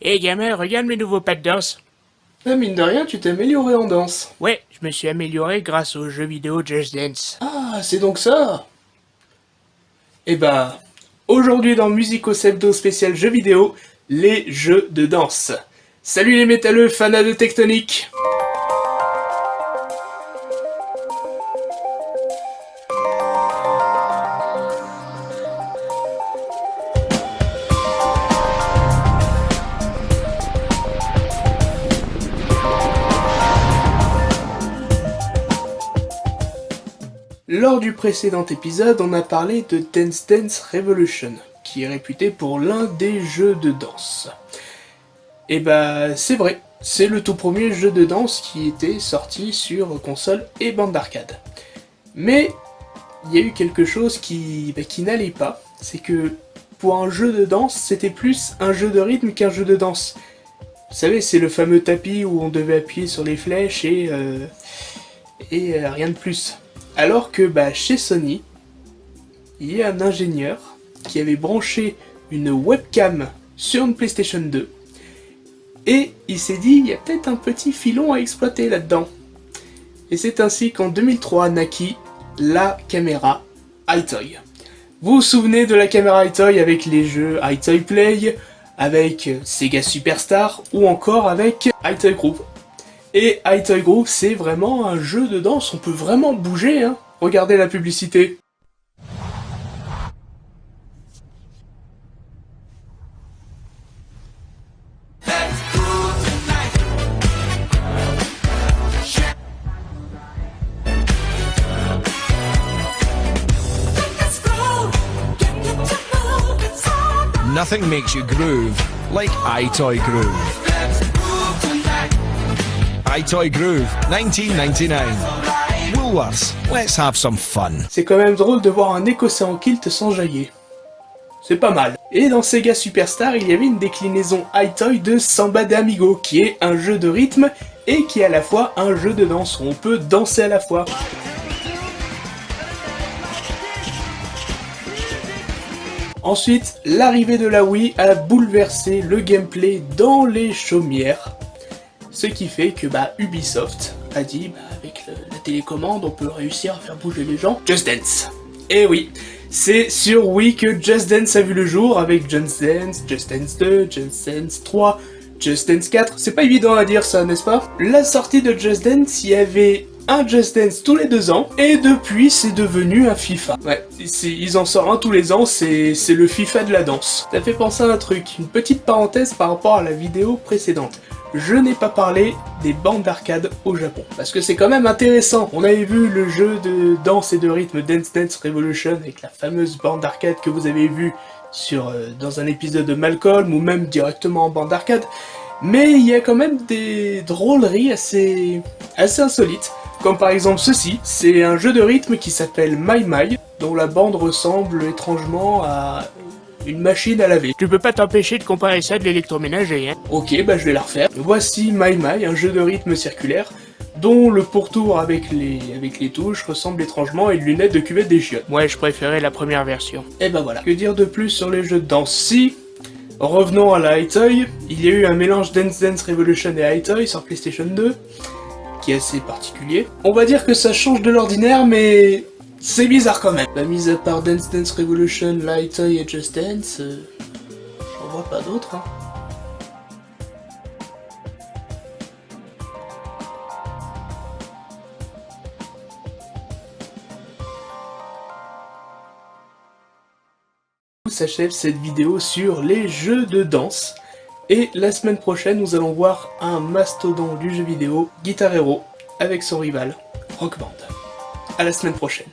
Hé gamin, regarde mes nouveaux pas de danse. Ah, mine de rien, tu t'es amélioré en danse. Ouais, je me suis amélioré grâce au jeu vidéo Just Dance. Ah, c'est donc ça. Eh bah, aujourd'hui dans Musico Sepdo spécial jeux vidéo, les jeux de danse. Salut les métalleux fans de Tectonic. Lors du précédent épisode, on a parlé de Dance Dance Revolution, qui est réputé pour l'un des jeux de danse. Et bah, c'est vrai, c'est le tout premier jeu de danse qui était sorti sur console et bande d'arcade. Mais il y a eu quelque chose qui n'allait pas, c'est que pour un jeu de danse, c'était plus un jeu de rythme qu'un jeu de danse. Vous savez, c'est le fameux tapis où on devait appuyer sur les flèches et rien de plus. Alors que chez Sony, il y a un ingénieur qui avait branché une webcam sur une PlayStation 2 et il s'est dit il y a peut-être un petit filon à exploiter là-dedans. Et c'est ainsi qu'en 2003 naquit la caméra EyeToy. Vous vous souvenez de la caméra EyeToy avec les jeux EyeToy Play, avec Sega Superstar ou encore avec EyeToy Groove. Et EyeToy Groove, c'est vraiment un jeu de danse, on peut vraiment bouger, hein. Regardez la publicité. Nothing makes you groove like EyeToy Groove. EyeToy Groove, 1999. Woolworths, let's have some fun. C'est quand même drôle de voir un Écossais en kilt s'enjailler. C'est pas mal. Et dans Sega Superstar, il y avait une déclinaison EyeToy de Samba de Amigo, qui est un jeu de rythme et qui est à la fois un jeu de danse, où on peut danser à la fois. Ensuite, l'arrivée de la Wii a bouleversé le gameplay dans les chaumières. Ce qui fait que Ubisoft a dit avec la télécommande on peut réussir à faire bouger les gens. Just Dance. Et oui, c'est sur Wii que Just Dance a vu le jour avec Just Dance 2, Just Dance 3, Just Dance 4. C'est pas évident à dire ça, n'est-ce pas? La sortie de Just Dance, il y avait un Just Dance tous les 2 ans, et depuis c'est devenu un FIFA. Ouais, ils en sortent un tous les ans, c'est le FIFA de la danse. Ça fait penser à un truc, une petite parenthèse par rapport à la vidéo précédente. Je n'ai pas parlé des bandes d'arcade au Japon, parce que c'est quand même intéressant. On avait vu le jeu de danse et de rythme Dance Dance Revolution avec la fameuse bande d'arcade que vous avez vue dans un épisode de Malcolm, ou même directement en bande d'arcade. Mais il y a quand même des drôleries assez insolites. Comme par exemple ceci, c'est un jeu de rythme qui s'appelle My My, dont la bande ressemble étrangement à une machine à laver. Tu peux pas t'empêcher de comparer ça de l'électroménager, hein. Ok, je vais la refaire. Voici My My, un jeu de rythme circulaire, dont le pourtour avec les touches ressemble étrangement à une lunette de cuvette des chiottes. Ouais, je préférais la première version. Et voilà. Que dire de plus sur les jeux de danse? Si, revenons à la EyeToy, il y a eu un mélange Dance Dance Revolution et EyeToy sur PlayStation 2, qui est assez particulier. On va dire que ça change de l'ordinaire, mais c'est bizarre quand même. Mis à part Dance Dance Revolution, EyeToy et Just Dance, j'en vois pas d'autres, hein. S'achève cette vidéo sur les jeux de danse. Et la semaine prochaine, nous allons voir un mastodon du jeu vidéo, Guitar Hero, avec son rival, Rock Band. À la semaine prochaine.